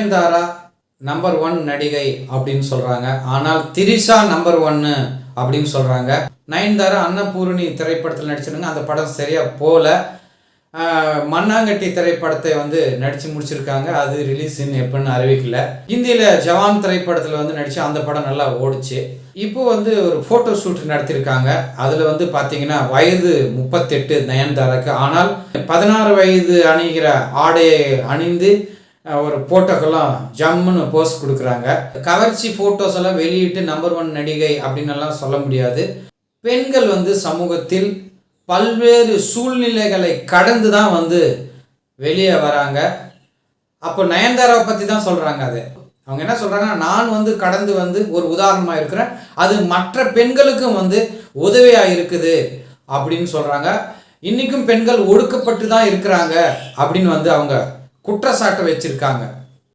Nayanthara number 1 நடிகை அப்படின்னு சொல்கிறாங்க. ஆனால் திரிஷா நம்பர் 1 அப்படின்னு சொல்கிறாங்க. நயன்தாரா அன்னபூரணி திரைப்படத்தில் நடிச்சிருங்க. அந்த படம் சரியாக போகல. மண்ணாங்கட்டி திரைப்படத்தை நடித்து முடிச்சிருக்காங்க. அது ரிலீஸ் எப்போன்னு அறிவிக்கல. ஹிந்தியில் ஜவான் திரைப்படத்தில் நடித்து அந்த படம் நல்லா ஓடிச்சு. இப்போ ஒரு ஃபோட்டோ ஷூட் நடத்தியிருக்காங்க. அதில் பார்த்தீங்கன்னா வயது 38 நயன்தாராக்கு. ஆனால் 16 வயது அணிகிற ஆடையை அணிந்து ஒரு ஃபோட்டோக்கெல்லாம் ஜம்முன்னு போஸ்ட் கொடுக்குறாங்க. கவர்ச்சி ஃபோட்டோஸ் எல்லாம் வெளியிட்டு நம்பர் 1 நடிகை அப்படின்னு எல்லாம் சொல்ல முடியாது. பெண்கள் சமூகத்தில் பல்வேறு சூழ்நிலைகளை கடந்து தான் வெளியே வராங்க. அப்போ நயன்தாராவை பற்றி தான் சொல்கிறாங்க. அது அவங்க என்ன சொல்கிறாங்கன்னா, நான் கடந்து ஒரு உதாரணமாக இருக்கிறேன், அது மற்ற பெண்களுக்கும் உதவியாக இருக்குது அப்படின்னு சொல்கிறாங்க. இன்றைக்கும் பெண்கள் ஒடுக்கப்பட்டு தான் இருக்கிறாங்க அப்படின்னு அவங்க குற்றச்சாட்டு வச்சுருக்காங்க.